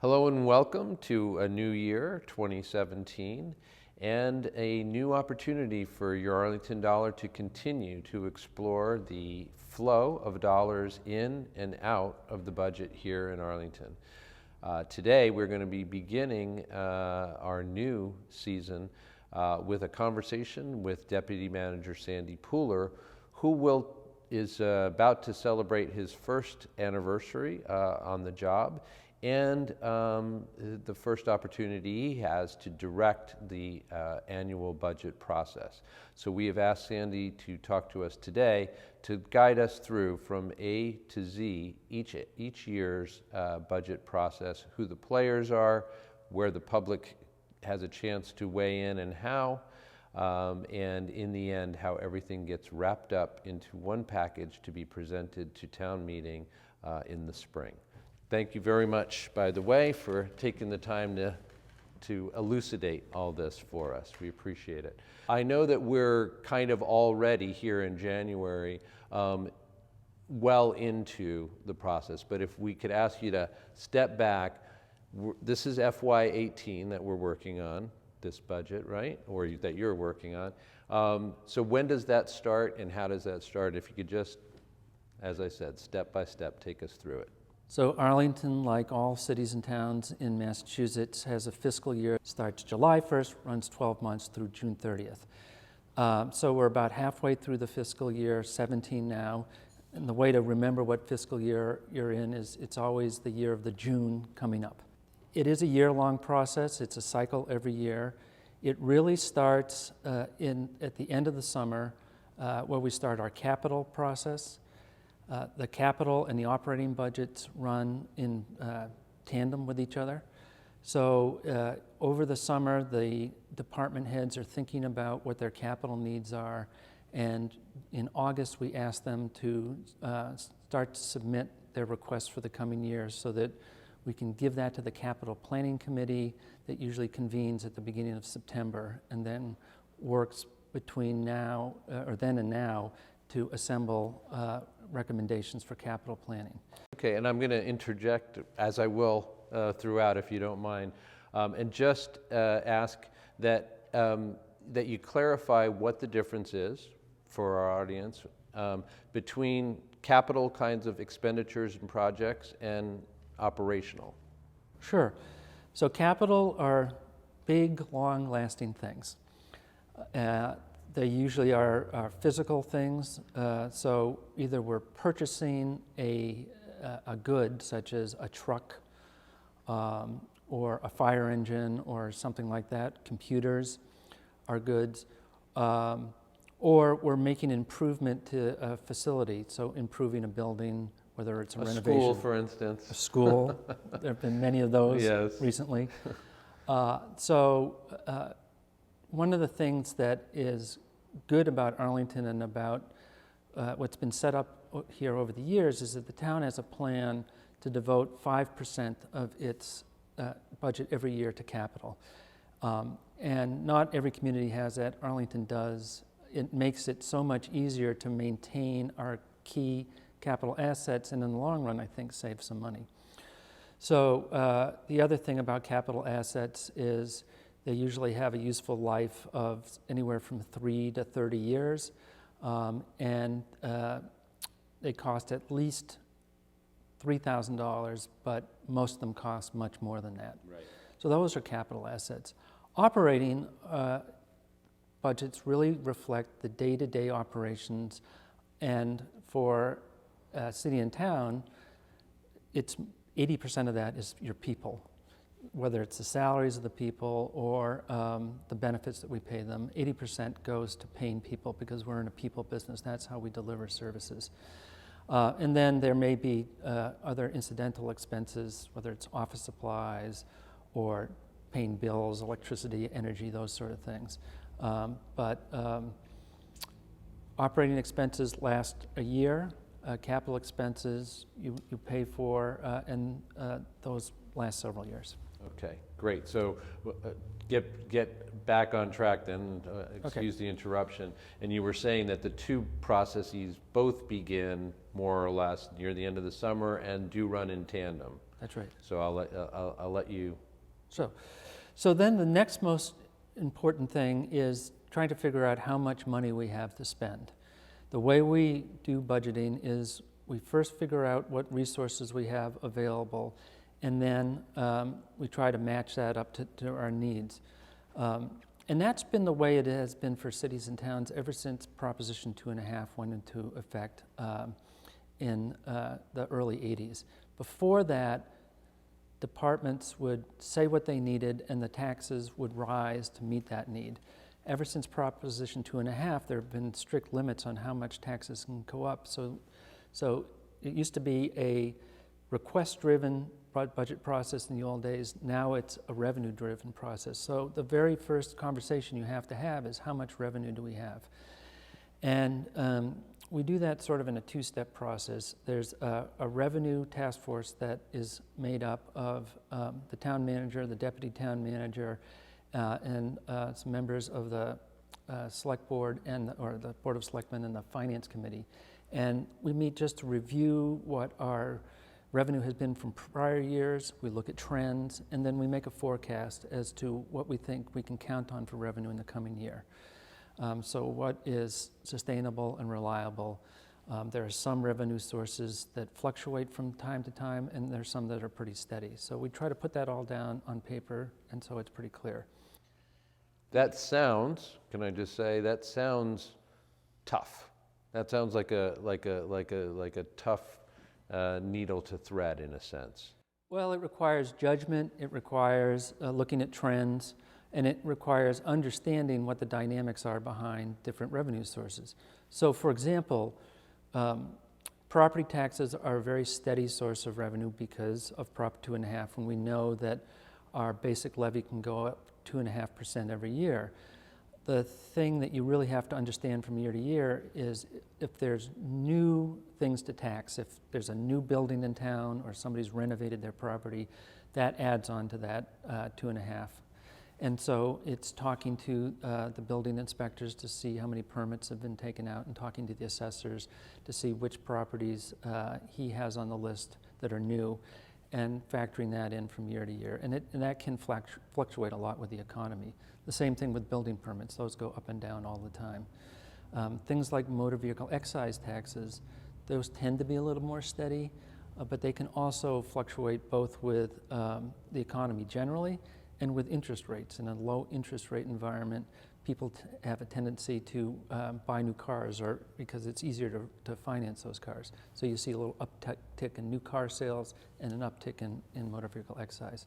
Hello and welcome to a new year, 2017, and a new opportunity for your Arlington dollar to continue to explore the flow of dollars in and out of the budget here in Arlington. Today we're going to be beginning our new season with a conversation with Deputy Manager Sandy Pooler, who is about to celebrate his first anniversary on the job, and the first opportunity he has to direct the annual budget process. So we have asked Sandy to talk to us today to guide us through from A to Z each year's budget process, who the players are, where the public has a chance to weigh in and how, and in the end, how everything gets wrapped up into one package to be presented to town meeting in the spring. Thank you very much, by the way, for taking the time to elucidate all this for us. We appreciate it. I know that we're kind of already here in January well into the process, but if we could ask you to step back, this is FY18 that we're working on, this budget, right? Or that you're working on. So when does that start and how does that start? If you could just, as I said, step by step, take us through it. So Arlington, like all cities and towns in Massachusetts, has a fiscal year. Starts July 1st, runs 12 months through June 30th. So we're about halfway through the fiscal year, 17 now. And the way to remember what fiscal year you're in is it's always the year of the June coming up. It is a year-long process. It's a cycle every year. It really starts at the end of the summer where we start our capital process. The capital and the operating budgets run in tandem with each other. So over the summer, the department heads are thinking about what their capital needs are, and in August we ask them to start to submit their requests for the coming year so that we can give that to the capital planning committee that usually convenes at the beginning of September and then works between now or then and now to assemble recommendations for capital planning. Okay, and I'm going to interject, as I will throughout, if you don't mind, and just ask that you clarify what the difference is for our audience between capital kinds of expenditures and projects and operational. Sure. So capital are big, long-lasting things. They usually are physical things, so either we're purchasing a good, such as a truck or a fire engine or something like that. Computers are goods. Or we're making improvement to a facility, so improving a building, whether it's a renovation. A school, for instance. A school. There have been many of those recently. One of the things that is good about Arlington and about what's been set up here over the years is that the town has a plan to devote 5% of its budget every year to capital. And not every community has that. Arlington does. It makes it so much easier to maintain our key capital assets and in the long run, I think, save some money. So the other thing about capital assets is they usually have a useful life of anywhere from 3 to 30 years, and they cost at least $3,000, but most of them cost much more than that. Right. So those are capital assets. Operating budgets really reflect the day-to-day operations, and for city and town, it's 80% of that is your people. Whether it's the salaries of the people or the benefits that we pay them, 80% goes to paying people because we're in a people business. That's how we deliver services. And then there may be other incidental expenses, whether it's office supplies or paying bills, electricity, energy, those sort of things. But operating expenses last a year. Capital expenses you pay for, and those last several years. Okay, great. So get back on track then, excuse the interruption. And you were saying that the two processes both begin more or less near the end of the summer and do run in tandem. That's right. So I'll let you. So then the next most important thing is trying to figure out how much money we have to spend. The way we do budgeting is we first figure out what resources we have available, and then we try to match that up to our needs. And that's been the way it has been for cities and towns ever since Proposition 2.5 went into effect in the early 80s. Before that, departments would say what they needed and the taxes would rise to meet that need. Ever since Proposition 2.5, there have been strict limits on how much taxes can go up. So it used to be a request-driven budget process in the old days. Now it's a revenue-driven process. So the very first conversation you have to have is how much revenue do we have? And we do that sort of in a two-step process. There's a revenue task force that is made up of the town manager, the deputy town manager, and some members of the select board or the Board of Selectmen and the Finance Committee. And we meet just to review what our revenue has been from prior years. We look at trends, and then we make a forecast as to what we think we can count on for revenue in the coming year. So what is sustainable and reliable? There are some revenue sources that fluctuate from time to time, and there's some that are pretty steady. So we try to put that all down on paper, and so it's pretty clear. That sounds, can I just say, that sounds tough. That sounds like a tough needle to thread in a sense. Well, it requires judgment, it requires looking at trends, and it requires understanding what the dynamics are behind different revenue sources. So for example, property taxes are a very steady source of revenue because of Prop 2.5, when we know that our basic levy can go up 2.5% every year. The thing that you really have to understand from year to year is if there's new things to tax, if there's a new building in town or somebody's renovated their property, that adds on to that 2.5. And so it's talking to the building inspectors to see how many permits have been taken out and talking to the assessors to see which properties he has on the list that are new and factoring that in from year to year. And that can fluctuate a lot with the economy. The same thing with building permits. Those go up and down all the time. Things like motor vehicle excise taxes, those tend to be a little more steady, but they can also fluctuate both with the economy generally and with interest rates. In a low interest rate environment, people have a tendency to buy new cars because it's easier to finance those cars. So you see a little uptick in new car sales and an uptick in motor vehicle excise.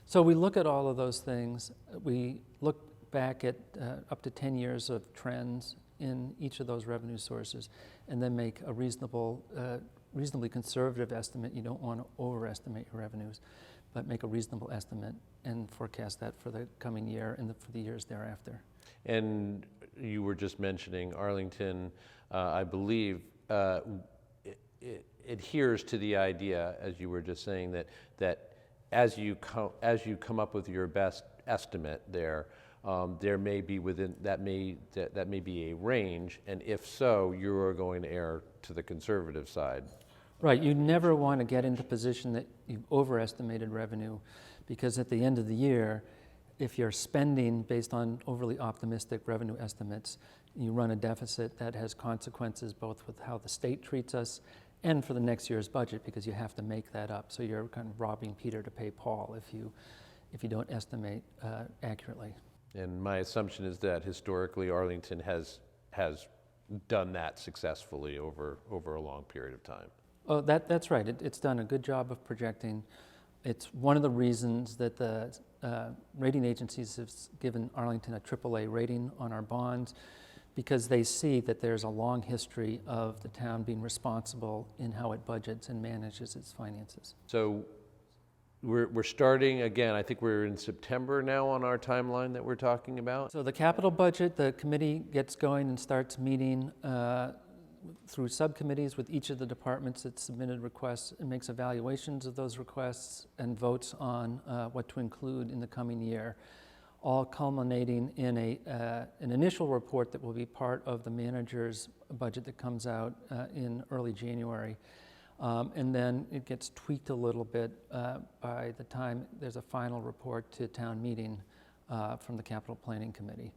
So we look at all of those things. We look back at up to 10 years of trends in each of those revenue sources and then make a reasonably conservative estimate. You don't want to overestimate your revenues, but make a reasonable estimate and forecast that for the coming year and for the years thereafter. And you were just mentioning Arlington, I believe, it adheres to the idea, as you were just saying, that as you come up with your best estimate there may be within that may be a range, and if so, you are going to err to the conservative side. Right. You never want to get into a position that you've overestimated revenue, because at the end of the year, if you're spending based on overly optimistic revenue estimates, you run a deficit that has consequences both with how the state treats us and for the next year's budget, because you have to make that up. So you're kind of robbing Peter to pay Paul if you don't estimate accurately. And my assumption is that historically Arlington has done that successfully over a long period of time. Oh, that's right. It's done a good job of projecting. It's one of the reasons that the rating agencies have given Arlington a AAA rating on our bonds, because they see that there's a long history of the town being responsible in how it budgets and manages its finances. So we're starting again, I think we're in September now on our timeline that we're talking about. So the capital budget, the committee gets going and starts meeting through subcommittees with each of the departments that submitted requests, and makes evaluations of those requests and votes on what to include in the coming year, all culminating in an initial report that will be part of the manager's budget that comes out in early January. And then it gets tweaked a little bit by the time there's a final report to town meeting from the Capital Planning Committee.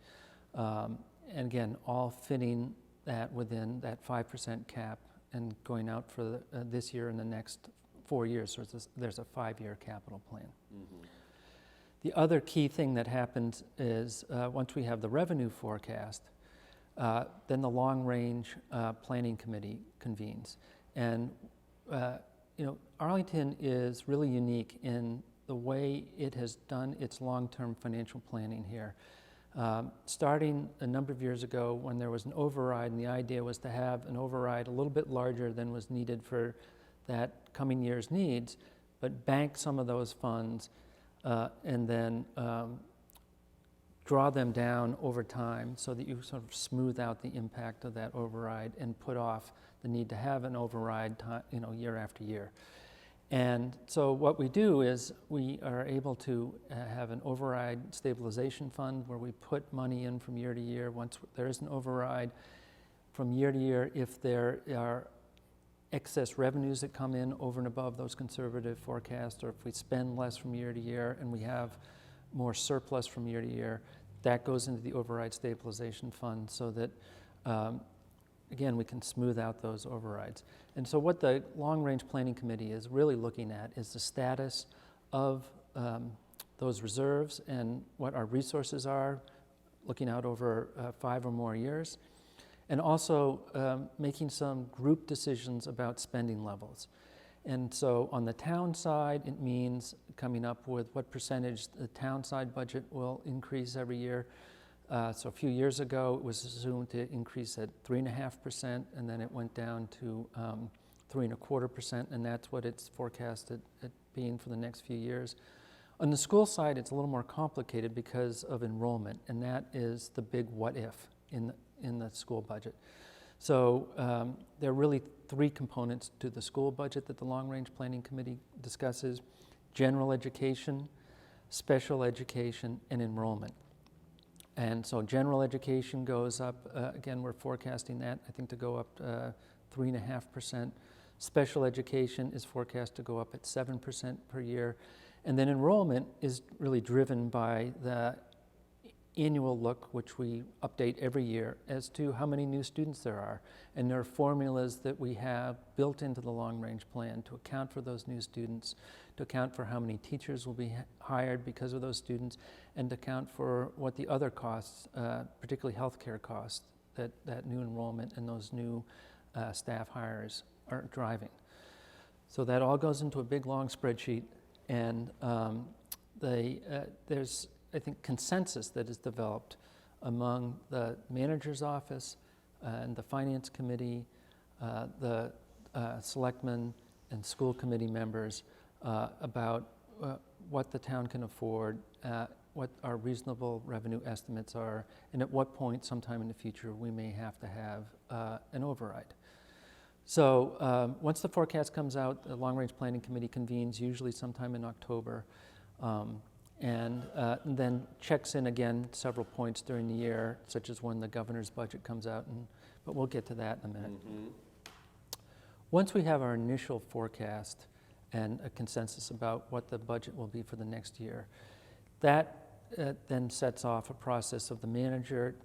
And again, all fitting that within that 5% cap and going out for this year and the next 4 years. So there's a 5-year capital plan. Mm-hmm. The other key thing that happens is once we have the revenue forecast, then the long-range planning committee convenes. And Arlington is really unique in the way it has done its long-term financial planning here. Starting a number of years ago when there was an override, and the idea was to have an override a little bit larger than was needed for that coming year's needs, but bank some of those funds and then draw them down over time so that you sort of smooth out the impact of that override and put off the need to have an override year after year. And so what we do is we are able to have an override stabilization fund where we put money in from year to year. Once there is an override, from year to year, if there are excess revenues that come in over and above those conservative forecasts, or if we spend less from year to year and we have more surplus from year to year, that goes into the override stabilization fund so that again, we can smooth out those overrides. And so what the long-range planning committee is really looking at is the status of those reserves and what our resources are, looking out over 5 or more years, and also making some group decisions about spending levels. And so on the town side, it means coming up with what percentage the town side budget will increase every year. So a few years ago, it was assumed to increase at 3.5%, and then it went down to 3.25%, and that's what it's forecasted at being for the next few years. On the school side, it's a little more complicated because of enrollment, and that is the big what if in the school budget. So there are really 3 components to the school budget that the Long-Range Planning Committee discusses: general education, special education, and enrollment. And so general education goes up, again, we're forecasting that, I think, to go up 3.5%. Special education is forecast to go up at 7% per year. And then enrollment is really driven by the annual look, which we update every year, as to how many new students there are. And there are formulas that we have built into the long-range plan to account for those new students, to account for how many teachers will be hired because of those students, and to account for what the other costs, particularly healthcare costs, that new enrollment and those new staff hires are driving. So that all goes into a big, long spreadsheet, and there's, I think, consensus that is developed among the manager's office and the finance committee, the selectmen and school committee members about what the town can afford, what our reasonable revenue estimates are, and at what point sometime in the future we may have to have an override. So once the forecast comes out, the Long-Range Planning Committee convenes usually sometime in October, and then checks in again several points during the year, such as when the governor's budget comes out, but we'll get to that in a minute. Mm-hmm. Once we have our initial forecast and a consensus about what the budget will be for the next year, that then sets off a process of the manager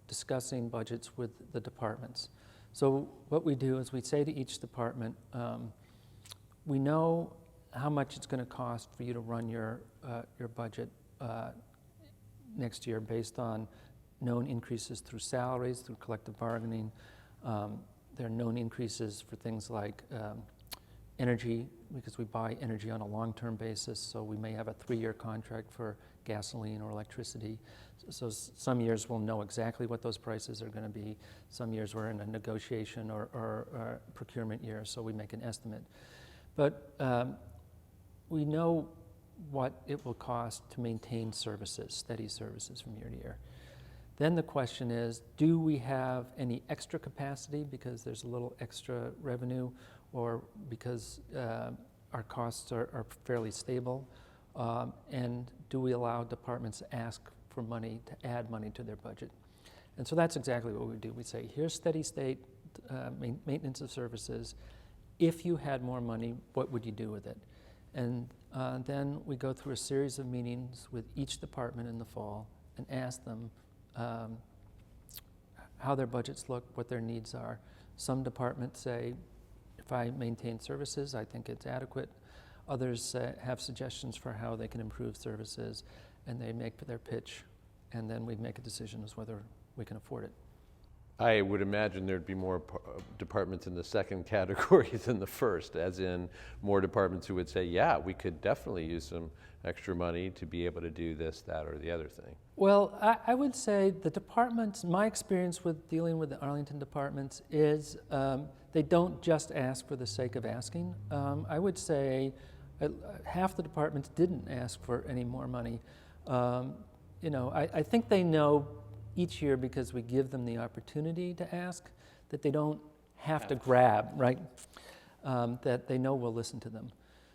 discussing budgets with the departments. So what we do is we say to each department, we know how much it's going to cost for you to run your budget next year based on known increases through salaries, through collective bargaining. There are known increases for things like energy, because we buy energy on a long-term basis, so we may have a 3-year contract for gasoline or electricity. So some years we'll know exactly what those prices are going to be. Some years we're in a negotiation or procurement year, so we make an estimate. But we know what it will cost to maintain services, steady services from year to year. Then the question is, do we have any extra capacity because there's a little extra revenue, or because our costs are fairly stable? And do we allow departments to ask for money, to add money to their budget? And so that's exactly what we do. We say, here's steady state maintenance of services. if you had more money, what would you do with it? And then we go through a series of meetings with each department in the fall and ask them how their budgets look, what their needs are. Some departments say, if I maintain services, I think it's adequate. Others have suggestions for how they can improve services, and they make their pitch, and then we make a decision as whether we can afford it. I would imagine there'd be more departments in the second category than the first, as in more departments who would say, yeah, we could definitely use some extra money to be able to do this, that, or the other thing. Well, I would say the departments, my experience with dealing with the Arlington departments is they don't just ask for the sake of asking. I would say half the departments didn't ask for any more money. You know, I think they know each year, because we give them the opportunity to ask, that they don't have to grab, right? That they know we'll listen to them.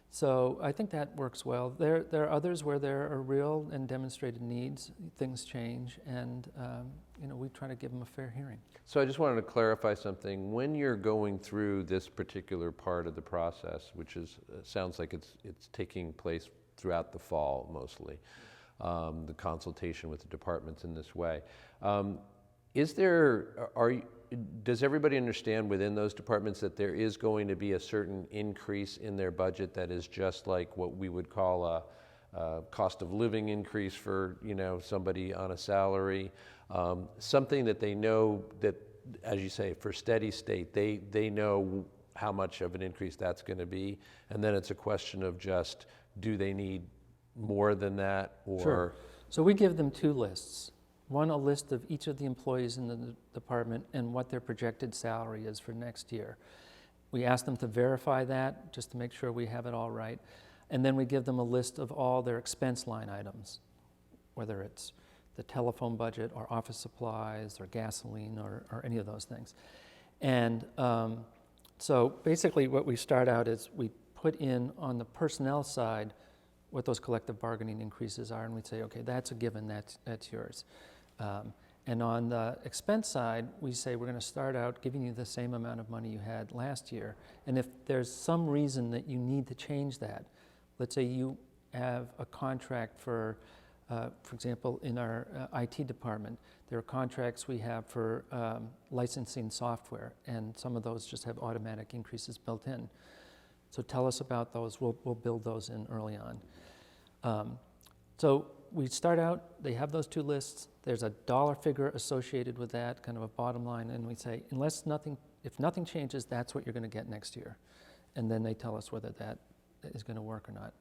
So I think that works well. There are others where there are real and demonstrated needs, things change, and you know, we try to give them a fair hearing. So I just wanted to clarify something. When you're going through this particular part of the process, which is sounds like it's taking place throughout the fall mostly, the consultation with the departments in this way, does everybody understand within those departments that there is going to be a certain increase in their budget that is just like what we would call a cost of living increase for, you know, somebody on a salary, something that they know that, as you say, for steady state, they know how much of an increase that's going to be, and then it's a question of just, do they need more than that, or? Sure. So we give them two lists. One, a list of each of the employees in the department and what their projected salary is for next year. We ask them to verify that just to make sure we have it all right. And then we give them a list of all their expense line items, whether it's the telephone budget or office supplies or gasoline or any of those things. And so basically what we start out is we put in on the personnel side what those collective bargaining increases are, and we'd say, okay, that's a given, that's yours. And on the expense side, we say we're going to start out giving you the same amount of money you had last year, and if there's some reason that you need to change that, let's say you have a contract for example, in our IT department, there are contracts we have for licensing software, and some of those just have automatic increases built in. So tell us about those. We'll build those in early on. So we start out, they have those two lists. There's a dollar figure associated with that, kind of a bottom line, and we say, if nothing changes, that's what you're going to get next year. And then they tell us whether that is going to work or not.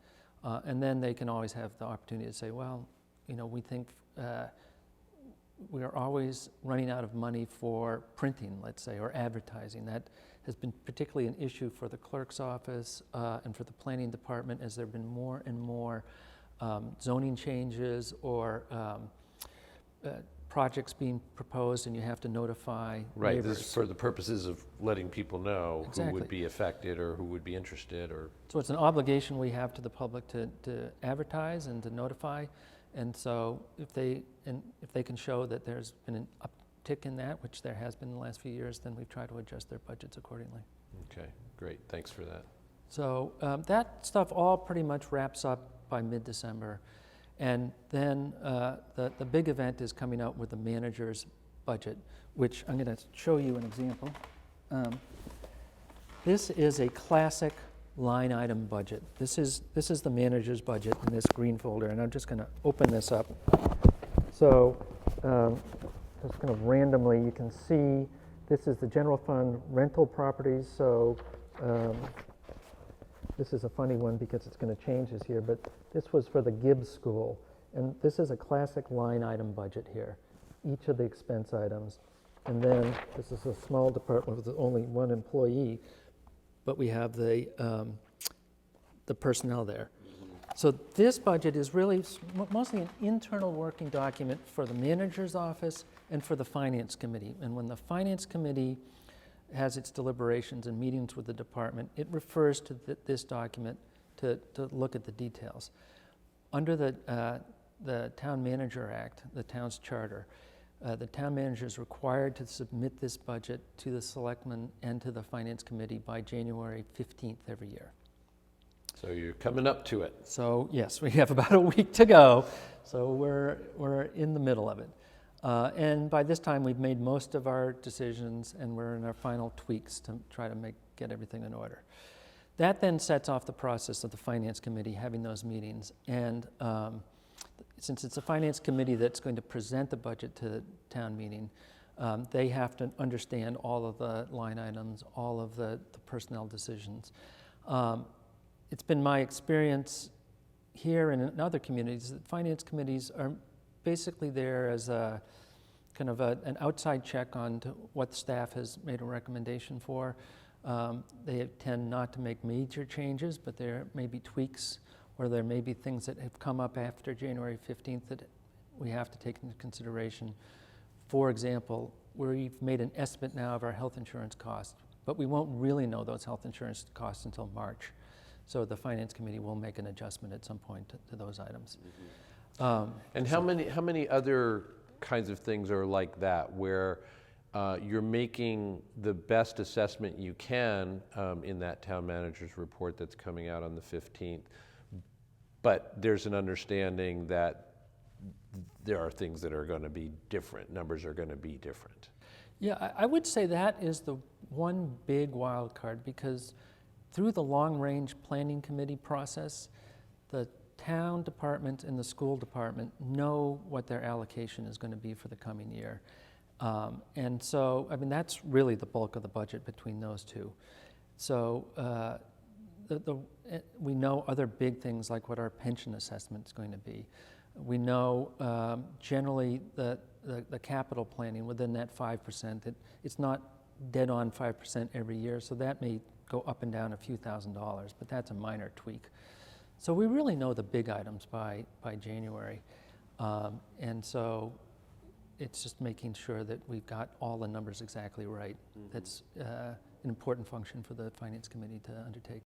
And then they can always have the opportunity to say, well, you know, we think we are always running out of money for printing, let's say, or advertising. That has been particularly an issue for the clerk's office and for the planning department, as there have been more and more zoning changes or projects being proposed, and you have to notify Right, neighbors. this is for the purposes of letting people know Exactly. who would be affected or who would be interested, or. So it's an obligation we have to the public to advertise and to notify. And so if they can show that there's been an uptick in that, which there has been in the last few years, then we try to adjust their budgets accordingly. Okay, great, thanks for that. So that stuff all pretty much wraps up by mid-December. And then the big event is coming out with the manager's budget, which I'm going to show you an example. This is a classic line item budget. This is the manager's budget in this green folder, and I'm just going to open this up. So just kind of randomly, you can see this is the general fund rental properties. So this is a funny one because it's going to change this year, but this was for the Gibbs School, and this is a classic line item budget here, each of the expense items. And then this is a small department with only one employee, but we have the personnel there. So this budget is really mostly an internal working document for the manager's office and for the finance committee. And when the finance committee has its deliberations and meetings with the department, it refers to this document to look at the details. Under the Town Manager Act, the town's charter, The town manager is required to submit this budget to the selectmen and to the finance committee by January 15th every year. So you're coming up to it. So yes, we have about a week to go. So we're in the middle of it. And by this time, we've made most of our decisions, and we're in our final tweaks to try to get everything in order. That then sets off the process of the finance committee having those meetings. And since it's a finance committee that's going to present the budget to the town meeting, they have to understand all of the line items, all of the personnel decisions. It's been my experience here and in other communities that finance committees are basically there as a kind of an outside check on what the staff has made a recommendation for. They tend not to make major changes, but there may be tweaks, or there may be things that have come up after January 15th that we have to take into consideration. For example, we've made an estimate now of our health insurance costs, but we won't really know those health insurance costs until March. So the finance committee will make an adjustment at some point to those items. Mm-hmm. And how many other kinds of things are like that, where you're making the best assessment you can in that town manager's report that's coming out on the 15th, but there's an understanding that there are things that are going to be different, numbers are going to be different? Yeah, I would say that is the one big wild card, because through the long-range planning committee process, the town department and the school department know what their allocation is going to be for the coming year. And so, I mean, that's really the bulk of the budget between those two. So we know other big things like what our pension assessment is going to be. We know generally the capital planning within that 5%, that it's not dead on 5% every year, so that may go up and down a few $1,000s, but that's a minor tweak. So we really know the big items by January. And so it's just making sure that we've got all the numbers exactly right. Mm-hmm. That's an important function for the finance committee to undertake.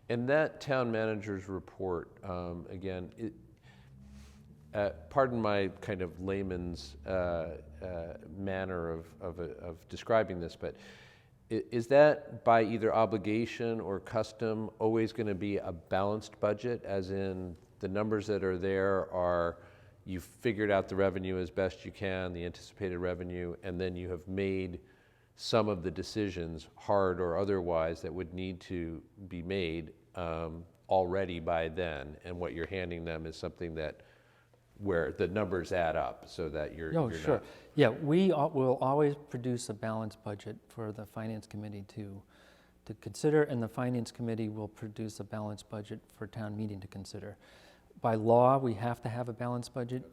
And that town manager's report, again, pardon my kind of layman's manner of describing this, but is that by either obligation or custom always going to be a balanced budget, as in the numbers that are there are, you've figured out the revenue as best you can, the anticipated revenue, and then you have made some of the decisions, hard or otherwise, that would need to be made already by then, and what you're handing them is something that where the numbers add up, so that you're sure. not... Yeah, we will always produce a balanced budget for the finance committee to consider, and the finance committee will produce a balanced budget for town meeting to consider. By law, we have to have a balanced budget,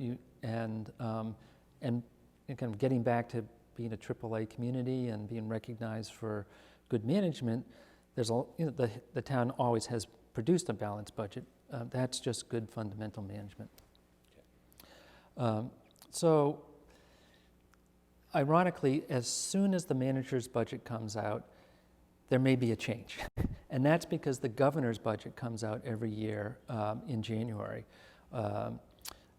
and kind of getting back to being a AAA community and being recognized for good management, there's the town always has produced a balanced budget. That's just good fundamental management. So, ironically, as soon as the manager's budget comes out, there may be a change. And that's because the governor's budget comes out every year in January.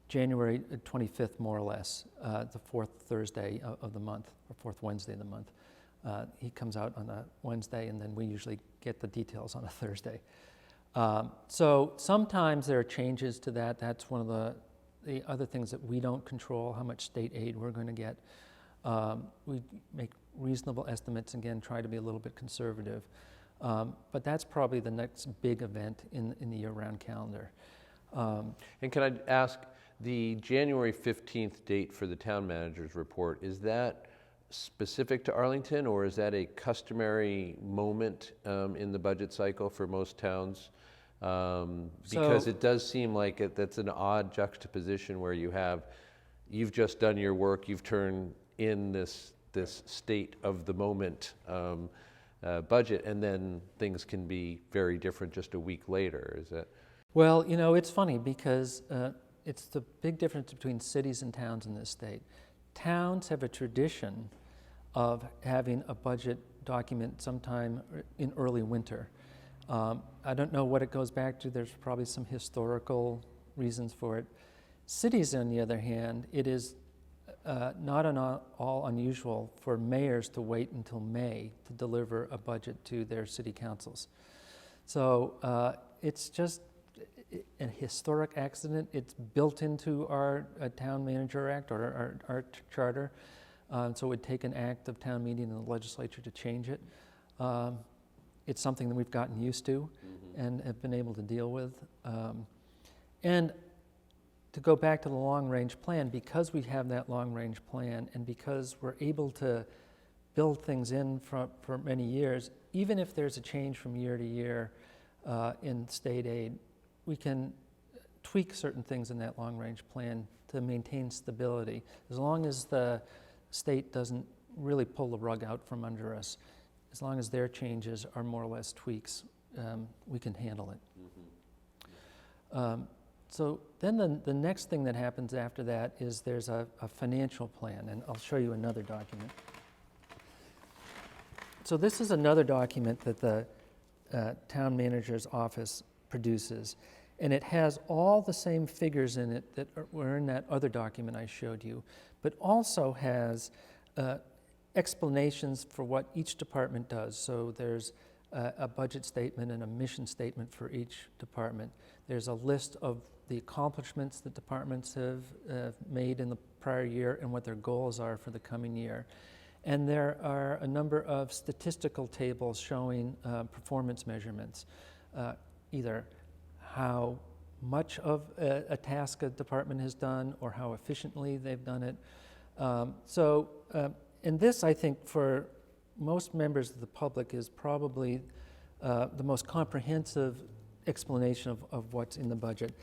January 25th, more or less, the fourth Thursday of the month, or fourth Wednesday of the month. He comes out on a Wednesday, and then we usually get the details on a Thursday. So sometimes there are changes to that. That's one of the other things that we don't control, how much state aid we're going to get. We make reasonable estimates, again, try to be a little bit conservative. But that's probably the next big event in the year-round calendar. And can I ask, the January 15th date for the town manager's report, is that specific to Arlington, or is that a customary moment in the budget cycle for most towns? Because it does seem like that's an odd juxtaposition where you've just done your work, you've turned in this state of the moment budget, and then things can be very different just a week later. Is that? Well, it's funny because it's the big difference between cities and towns in this state. Towns have a tradition of having a budget document sometime in early winter. I don't know what it goes back to. There's probably some historical reasons for it. Cities, on the other hand, it is not at all unusual for mayors to wait until May to deliver a budget to their city councils. So it's just a historic accident. It's built into our Town Manager Act or our charter. So it would take an act of town meeting and the legislature to change it. It's something that we've gotten used to and have been able to deal with. And to go back to the long-range plan, because we have that long-range plan and because we're able to build things in for many years, even if there's a change from year to year in state aid, we can tweak certain things in that long-range plan to maintain stability. As long as the state doesn't really pull the rug out from under us, as long as their changes are more or less tweaks, we can handle it. So then the next thing that happens after that is there's a financial plan, and I'll show you another document. So this is another document that the town manager's office produces, and it has all the same figures in it that were in that other document I showed you, but also has explanations for what each department does. So there's a budget statement and a mission statement for each department. There's a list of the accomplishments that departments have made in the prior year and what their goals are for the coming year. And there are a number of statistical tables showing performance measurements, either how much of a task a department has done or how efficiently they've done it. And this, I think, for most members of the public is probably the most comprehensive explanation of what's in the budget.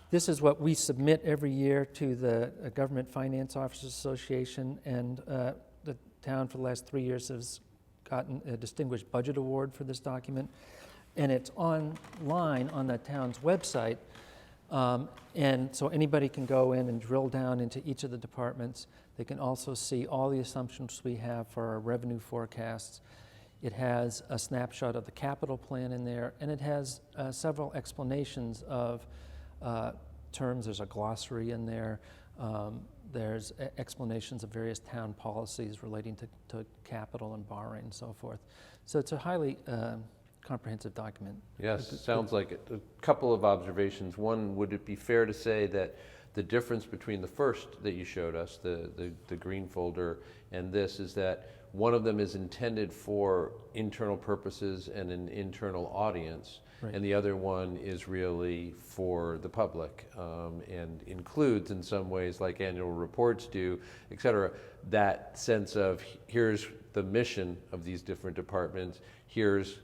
This is what we submit every year to the Government Finance Officers Association, and the town for the last 3 years has gotten a Distinguished Budget Award for this document. And it's online on the town's website, and so anybody can go in and drill down into each of the departments. They can also see all the assumptions we have for our revenue forecasts. It has a snapshot of the capital plan in there, and it has several explanations of terms. There's a glossary in there. There's explanations of various town policies relating to capital and borrowing and so forth. So it's a highly comprehensive document. Yes, it sounds like it. A couple of observations. One, would it be fair to say that the difference between the first that you showed us, the green folder, and this is that one of them is intended for internal purposes and an internal audience, right, and the other one is really for the public and includes in some ways, like annual reports do, et cetera, that sense of here's the mission of these different departments, here's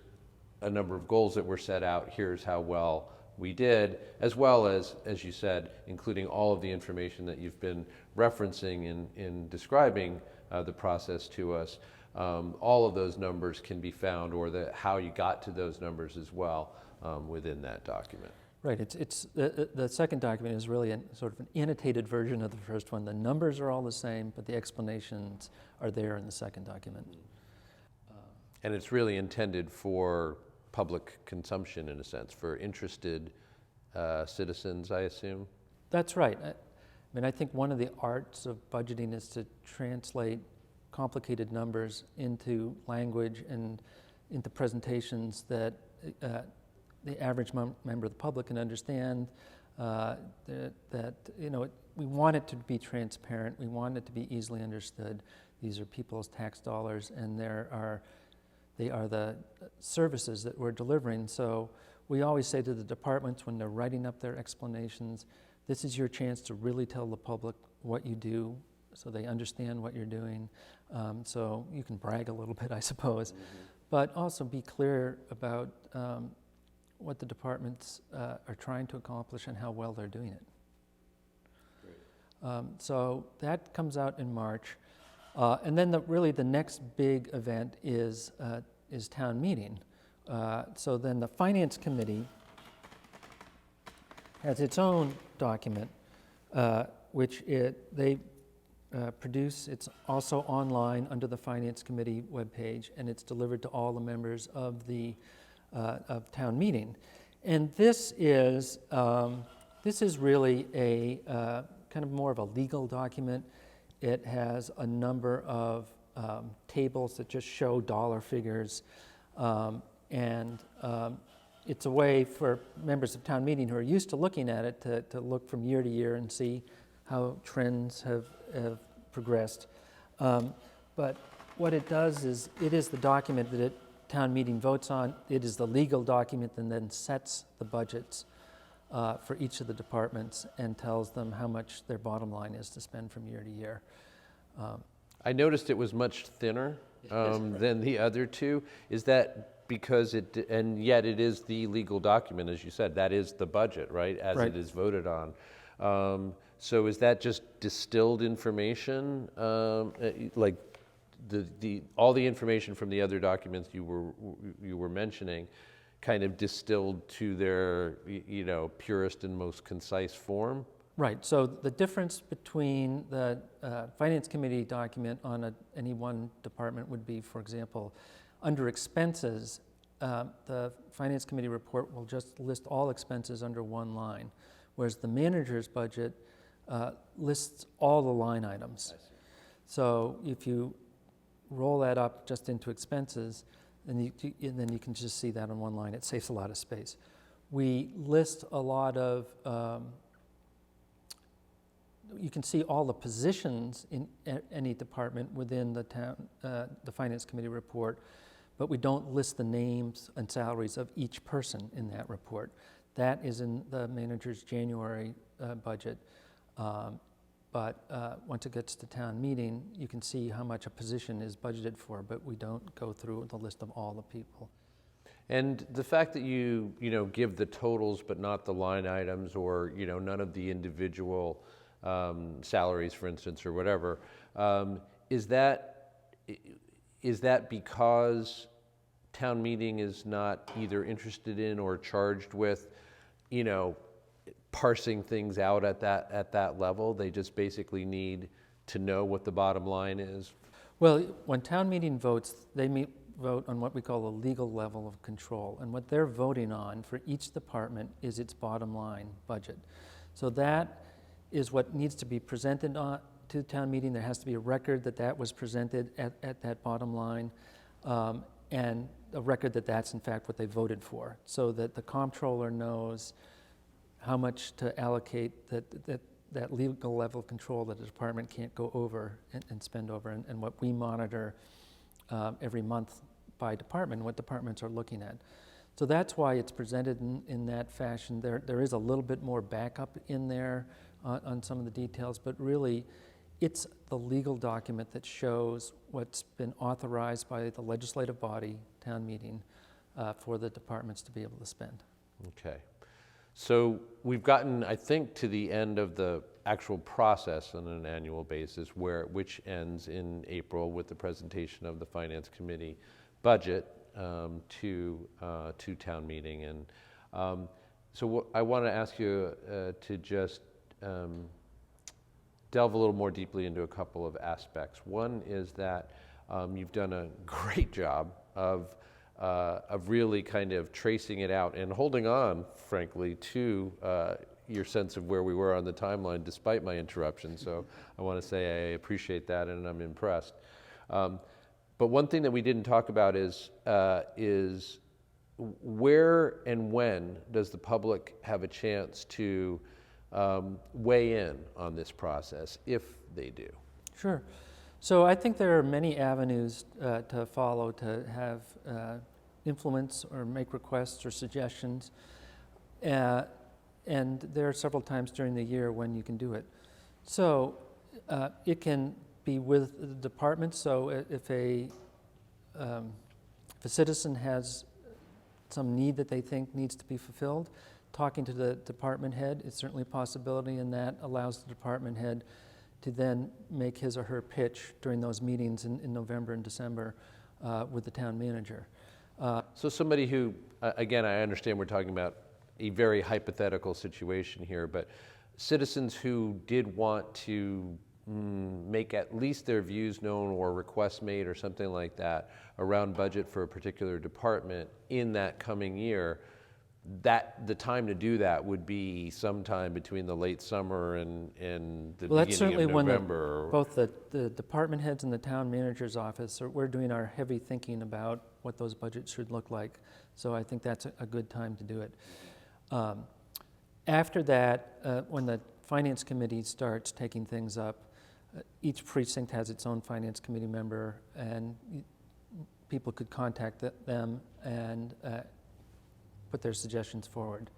a number of goals that were set out, here's how well we did, as well as you said, including all of the information that you've been referencing in describing the process to us. All of those numbers can be found, or how you got to those numbers as well within that document. Right, it's the second document is really sort of an annotated version of the first one. The numbers are all the same, but the explanations are there in the second document. And it's really intended for public consumption, in a sense, for interested citizens, I assume? That's right. I mean, I think one of the arts of budgeting is to translate complicated numbers into language and into presentations that the average member of the public can understand. That we want it to be transparent. We want it to be easily understood. These are people's tax dollars, and they are the services that we're delivering. So we always say to the departments when they're writing up their explanations, this is your chance to really tell the public what you do so they understand what you're doing. So you can brag a little bit, I suppose, but also be clear about what the departments are trying to accomplish and how well they're doing it. Great. So that comes out in March. And then really the next big event is town meeting. So then the Finance Committee has its own document, which they produce. It's also online under the Finance Committee webpage, and it's delivered to all the members of the of town meeting. And this is really a kind of more of a legal document. It has a number of tables that just show dollar figures, and it's a way for members of town meeting who are used to looking at it to look from year to year and see how trends have progressed. But what it does is, it is the document that town meeting votes on. It is the legal document that then sets the budgets for each of the departments and tells them how much their bottom line is to spend from year to year. I noticed it was much thinner than the other two. Is that because and yet it is the legal document, as you said, that is the budget, right, as Right. it is voted on. So is that just distilled information, like all the information from the other documents you were mentioning, kind of distilled to their purest and most concise form? Right, so the difference between the Finance Committee document on any one department would be, for example, under expenses, the Finance Committee report will just list all expenses under one line, whereas the manager's budget lists all the line items. So if you roll that up just into expenses, then you can just see that on one line. It saves a lot of space. We list a lot of, you can see all the positions in any department within the Finance Committee report, but we don't list the names and salaries of each person in that report. That is in the manager's January budget. But once it gets to town meeting, you can see how much a position is budgeted for, but we don't go through the list of all the people. And the fact that you give the totals but not the line items, or none of the individual salaries, for instance, or whatever, is that because town meeting is not either interested in or charged with, parsing things out at that level? They just basically need to know what the bottom line is? Well, when town meeting votes, they vote on what we call a legal level of control. And what they're voting on for each department is its bottom line budget. So that is what needs to be presented to town meeting. There has to be a record that was presented at that bottom line, and a record that that's in fact what they voted for, so that the comptroller knows how much to allocate that legal level of control that the department can't go over and spend over, and what we monitor every month by department, what departments are looking at. So that's why it's presented in that fashion. There is a little bit more backup in there on some of the details, but really it's the legal document that shows what's been authorized by the legislative body, town meeting, for the departments to be able to spend. Okay. So we've gotten, I think, to the end of the actual process on an annual basis, which ends in April with the presentation of the Finance Committee budget to town meeting. And so I want to ask you to just delve a little more deeply into a couple of aspects. One is that you've done a great job of really kind of tracing it out and holding on, frankly, to your sense of where we were on the timeline, despite my interruption. So I want to say I appreciate that, and I'm impressed. But one thing that we didn't talk about is where and when does the public have a chance to weigh in on this process, if they do? Sure. So I think there are many avenues to follow to have influence or make requests or suggestions. And there are several times during the year when you can do it. So it can be with the department. So if a citizen has some need that they think needs to be fulfilled, talking to the department head is certainly a possibility, and that allows the department head to then make his or her pitch during those meetings in November and December with the town manager. So somebody who, again, I understand we're talking about a very hypothetical situation here, but citizens who did want to make at least their views known or requests made or something like that around budget for a particular department in that coming year, the time to do that would be sometime between the late summer and the Well, that's beginning certainly of when November. both the department heads and the town manager's office, we're doing our heavy thinking about what those budgets should look like. So I think that's a good time to do it. After that, when the finance committee starts taking things up, each precinct has its own finance committee member, and people could contact them and put their suggestions forward.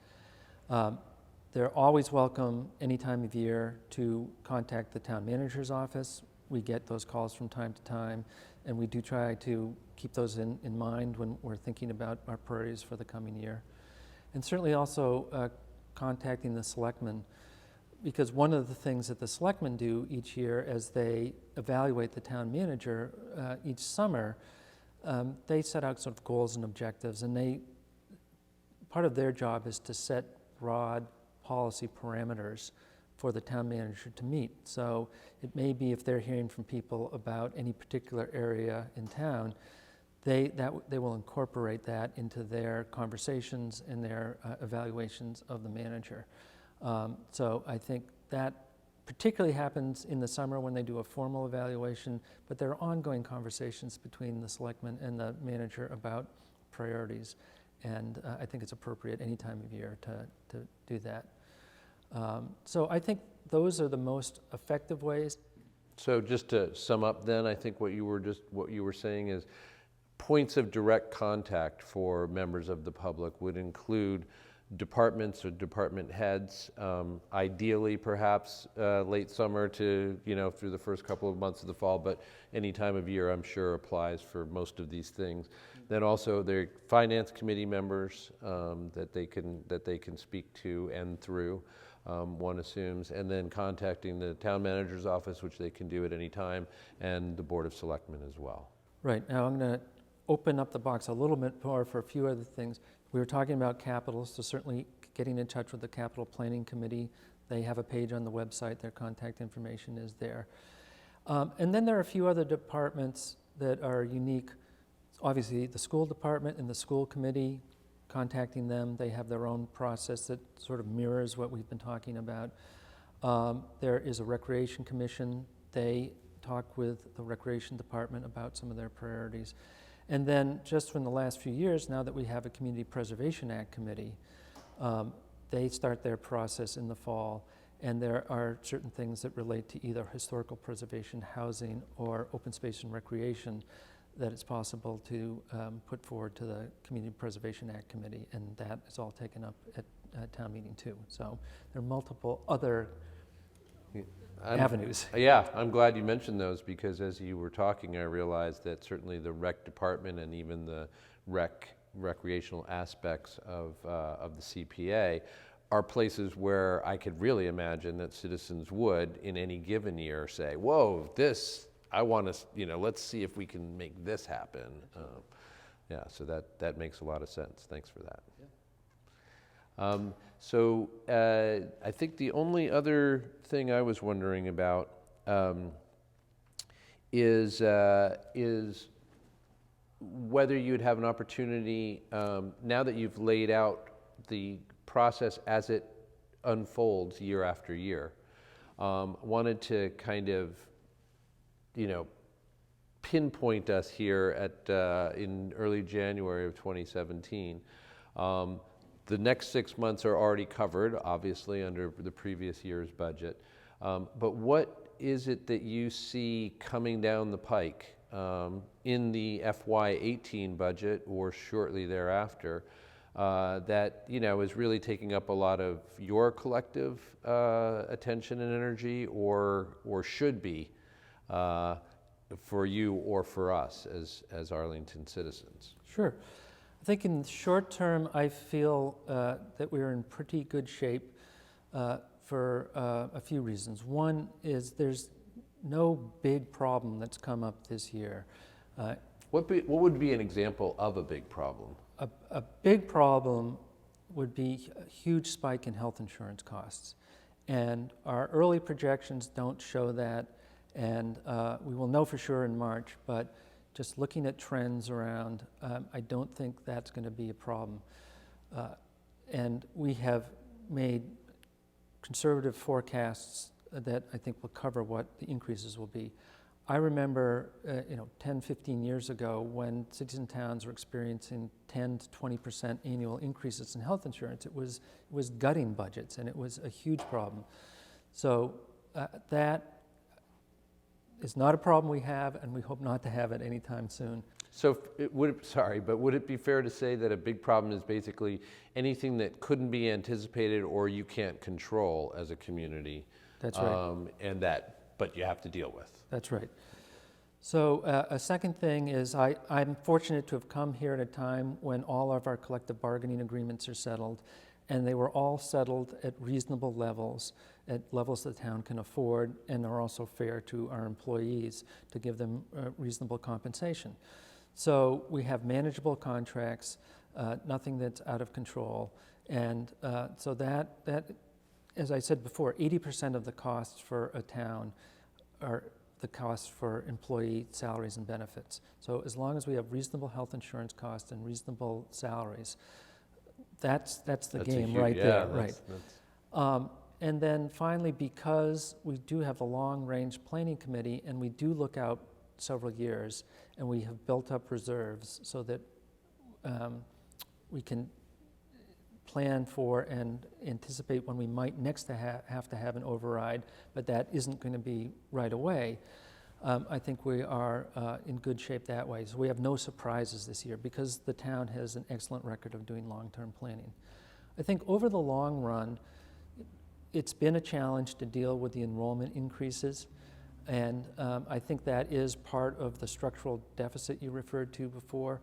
They're always welcome any time of year to contact the town manager's office. We get those calls from time to time, and we do try to keep those in mind when we're thinking about our priorities for the coming year. And certainly also contacting the selectmen, because one of the things that the selectmen do each year as they evaluate the town manager each summer, they set out sort of goals and objectives, and part of their job is to set broad policy parameters for the town manager to meet. So it may be if they're hearing from people about any particular area in town, they will incorporate that into their conversations and their evaluations of the manager. So I think that particularly happens in the summer when they do a formal evaluation, but there are ongoing conversations between the selectman and the manager about priorities. And I think it's appropriate any time of year to do that. So I think those are the most effective ways. So just to sum up then, I think what you were saying is points of direct contact for members of the public would include departments or department heads, ideally perhaps late summer to, through the first couple of months of the fall, but any time of year I'm sure applies for most of these things. Then also their finance committee members that they can speak to and through, one assumes, and then contacting the town manager's office, which they can do at any time, and the Board of Selectmen as well. Right, now I'm going to open up the box a little bit more for a few other things. We were talking about capital, so certainly getting in touch with the Capital Planning Committee. They have a page on the website, their contact information is there. And then there are a few other departments that are unique. Obviously, the school department and the school committee, contacting them, they have their own process that sort of mirrors what we've been talking about. There is a recreation commission. They talk with the recreation department about some of their priorities. And then just from the last few years, now that we have a Community Preservation Act committee, they start their process in the fall, and there are certain things that relate to either historical preservation, housing, or open space and recreation that it's possible to put forward to the Community Preservation Act committee, and that is all taken up at town meeting too. So there are multiple other avenues. Yeah, I'm glad you mentioned those, because as you were talking, I realized that certainly the rec department and even the recreational aspects of the CPA are places where I could really imagine that citizens would, in any given year, say, whoa, I want to, let's see if we can make this happen. Yeah, so that makes a lot of sense. Thanks for that. Yeah. So I think the only other thing I was wondering about is whether you'd have an opportunity, now that you've laid out the process as it unfolds year after year, wanted to kind of, pinpoint us here at in early January of 2017. The next 6 months are already covered, obviously, under the previous year's budget. But what is it that you see coming down the pike in the FY18 budget or shortly thereafter that is really taking up a lot of your collective attention and energy, or should be for you or for us as Arlington citizens? Sure. I think in the short term, I feel that we're in pretty good shape for a few reasons. One is there's no big problem that's come up this year. What would be an example of a big problem? A big problem would be a huge spike in health insurance costs. And our early projections don't show that, and we will know for sure in March, but just looking at trends around, I don't think that's going to be a problem. And we have made conservative forecasts that I think will cover what the increases will be. I remember, 10, 15 years ago when cities and towns were experiencing 10 to 20% annual increases in health insurance. It was gutting budgets, and it was a huge problem. So that is not a problem we have, and we hope not to have it anytime soon. So would it be fair to say that a big problem is basically anything that couldn't be anticipated or you can't control as a community? That's right. But you have to deal with. That's right. So a second thing is I'm fortunate to have come here at a time when all of our collective bargaining agreements are settled, and they were all settled at reasonable levels, at levels the town can afford, and are also fair to our employees to give them reasonable compensation. So we have manageable contracts, nothing that's out of control, and so that, as I said before, 80% of the costs for a town are the costs for employee salaries and benefits. So as long as we have reasonable health insurance costs and reasonable salaries, that's the game right there, right? And then finally, because we do have a long-range planning committee and we do look out several years, and we have built up reserves so that we can plan for and anticipate when we might next have to have an override, but that isn't going to be right away. I think we are in good shape that way. So we have no surprises this year because the town has an excellent record of doing long-term planning. I think over the long run, it's been a challenge to deal with the enrollment increases. And I think that is part of the structural deficit you referred to before.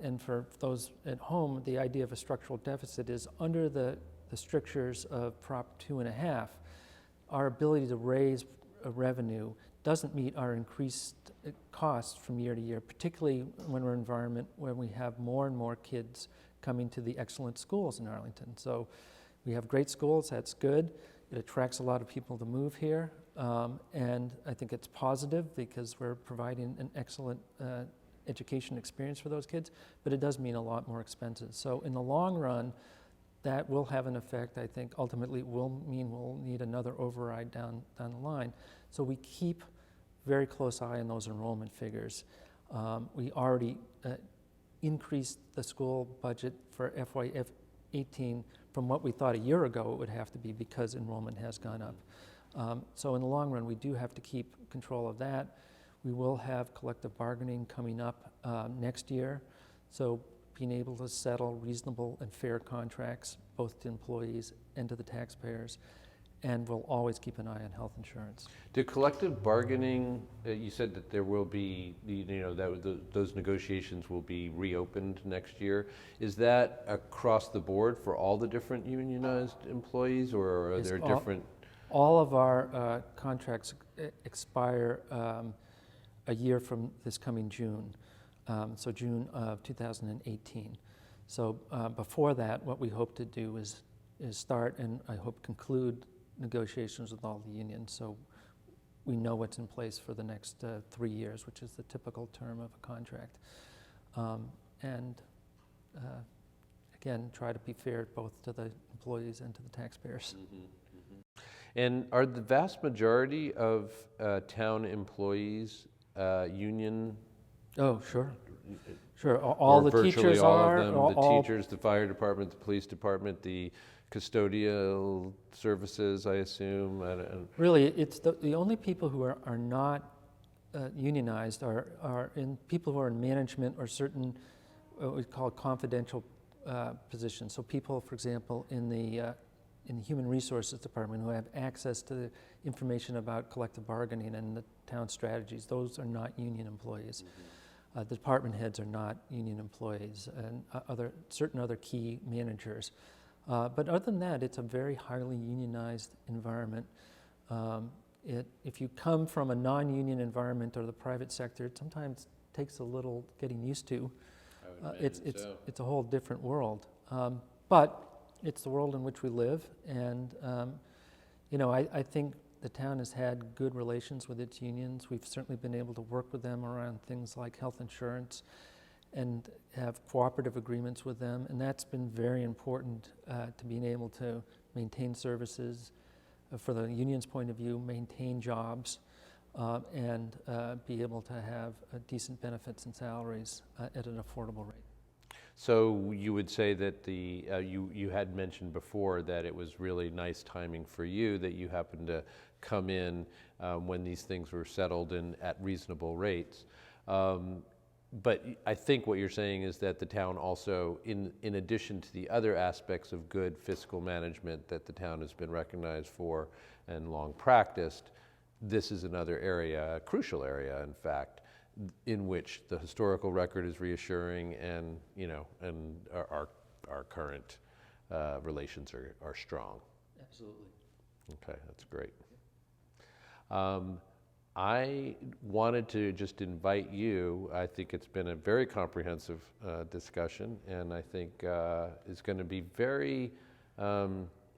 And for those at home, the idea of a structural deficit is under the strictures of Prop 2.5, our ability to raise revenue doesn't meet our increased costs from year to year, particularly when we're in an environment where we have more and more kids coming to the excellent schools in Arlington. So we have great schools, that's good. It attracts a lot of people to move here. And I think it's positive because we're providing an excellent education experience for those kids, but it does mean a lot more expenses. So in the long run, that will have an effect. I think ultimately will mean we'll need another override down the line. So we keep very close eye on those enrollment figures. We already increased the school budget for FY18 from what we thought a year ago it would have to be because enrollment has gone up. So in the long run, we do have to keep control of that. We will have collective bargaining coming up next year. So being able to settle reasonable and fair contracts, both to employees and to the taxpayers. And we'll always keep an eye on health insurance. To collective bargaining, you said that there will be, those negotiations will be reopened next year. Is that across the board for all the different unionized employees, or are there different? All of our contracts expire a year from this coming June, so June of 2018. So before that, what we hope to do is start and I hope conclude negotiations with all the unions, so we know what's in place for the next 3 years, which is the typical term of a contract. Again, try to be fair both to the employees and to the taxpayers. Mm-hmm, mm-hmm. And are the vast majority of town employees union? Oh, sure. Sure, all the teachers are. Virtually all of them, the teachers, the fire department, the police department, the custodial services, I assume. Really, it's the only people who are not unionized are people who are in management or certain what we call confidential positions. So people, for example, in the Human Resources Department who have access to the information about collective bargaining and the town strategies, those are not union employees. Mm-hmm. The department heads are not union employees, and certain other key managers. But other than that, it's a very highly unionized environment. If you come from a non-union environment or the private sector, it sometimes takes a little getting used to. It's a whole different world. But it's the world in which we live, and I think the town has had good relations with its unions. We've certainly been able to work with them around things like health insurance, and have cooperative agreements with them, and that's been very important to being able to maintain services, for the union's point of view, maintain jobs, and be able to have decent benefits and salaries at an affordable rate. So you would say that you had mentioned before that it was really nice timing for you that you happened to come in when these things were settled and at reasonable rates. But I think what you're saying is that the town also, in addition to the other aspects of good fiscal management that the town has been recognized for and long practiced, this is another area, a crucial area, in fact, in which the historical record is reassuring, and and our current relations are strong. Absolutely. Okay, that's great. I wanted to just invite you. I think it's been a very comprehensive discussion, and I think is going to be very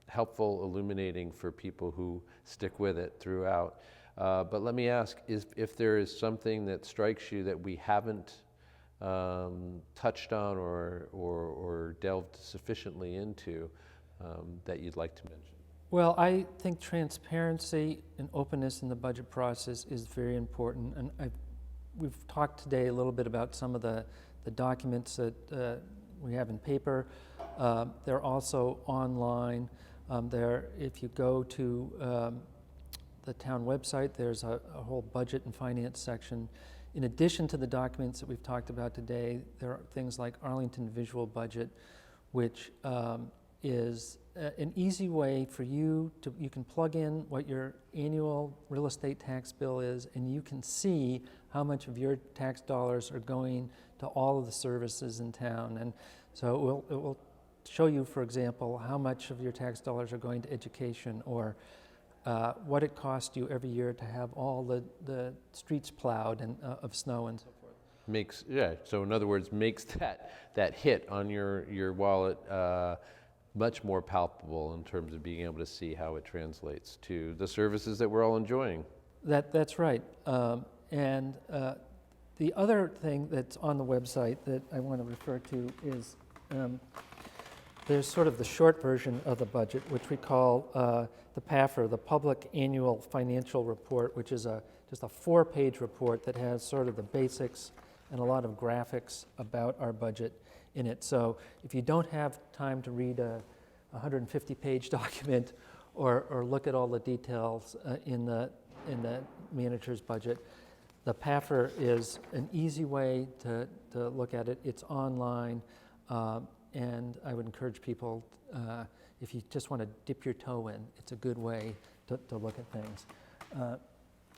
helpful, illuminating for people who stick with it throughout. But let me ask, if there is something that strikes you that we haven't touched on or delved sufficiently into that you'd like to mention. Well, I think transparency and openness in the budget process is very important, and we've talked today a little bit about some of the documents that we have in paper. They're also online. If you go to the town website, there's a whole budget and finance section. In addition to the documents that we've talked about today, there are things like Arlington Visual Budget, which is an easy way for you can plug in what your annual real estate tax bill is, and you can see how much of your tax dollars are going to all of the services in town. And so it will show you, for example, how much of your tax dollars are going to education, or what it costs you every year to have all the streets plowed and of snow and so forth. So in other words, makes that hit on your wallet much more palpable in terms of being able to see how it translates to the services that we're all enjoying. That's right. And the other thing that's on the website that I want to refer to is there's sort of the short version of the budget, which we call the PAFR, the Public Annual Financial Report, which is just a 4-page report that has sort of the basics and a lot of graphics about our budget in it. So if you don't have time to read a 150-page document or look at all the details in the manager's budget, the PAFR is an easy way to look at it. It's online, and I would encourage people, if you just want to dip your toe in, it's a good way to look at things.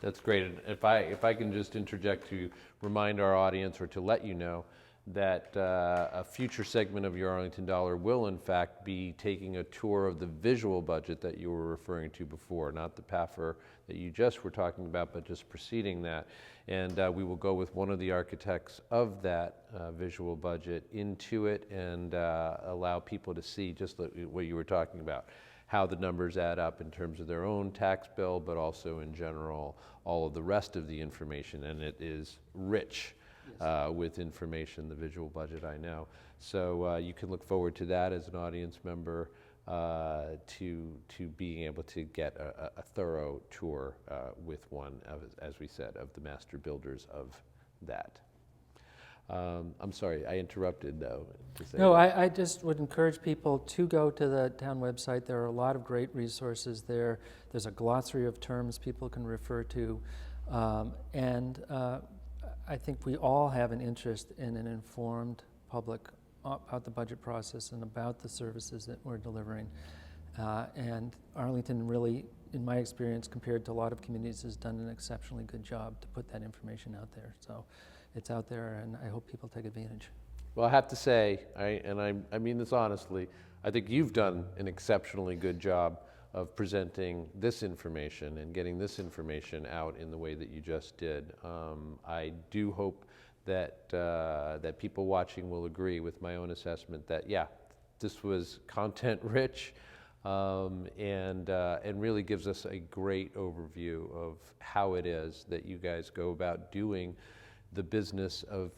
That's great. And if I can just interject to remind our audience or to let you know that a future segment of Your Arlington Dollar will in fact be taking a tour of the visual budget that you were referring to before, not the PAFR that you just were talking about, but just preceding that. And we will go with one of the architects of that visual budget into it and allow people to see just what you were talking about, how the numbers add up in terms of their own tax bill, but also in general, all of the rest of the information. And it is rich with information, the visual budget, I know. So you can look forward to that as an audience member, to being able to get a thorough tour with one of, as we said, of the master builders of that. I'm sorry, I interrupted though. No, I just would encourage people to go to the town website. There are a lot of great resources there. There's a glossary of terms people can refer to. And I think we all have an interest in an informed public about the budget process and about the services that we're delivering. And Arlington really, in my experience, compared to a lot of communities, has done an exceptionally good job to put that information out there. So it's out there, and I hope people take advantage. Well, I have to say, I mean this honestly, I think you've done an exceptionally good job of presenting this information and getting this information out in the way that you just did. I do hope that that people watching will agree with my own assessment that, yeah, this was content rich and really gives us a great overview of how it is that you guys go about doing the business of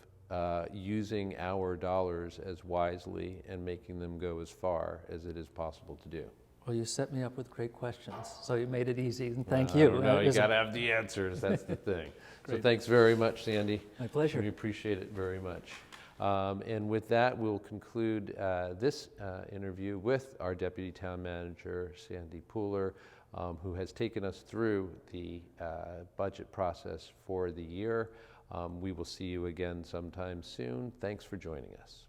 using our dollars as wisely and making them go as far as it is possible to do. Well, you set me up with great questions, so you made it easy, and thank you. No, you got to have the answers. That's the thing. So thanks very much, Sandy. My pleasure. We appreciate it very much. And with that, we'll conclude this interview with our Deputy Town Manager, Sandy Pooler, who has taken us through the budget process for the year. We will see you again sometime soon. Thanks for joining us.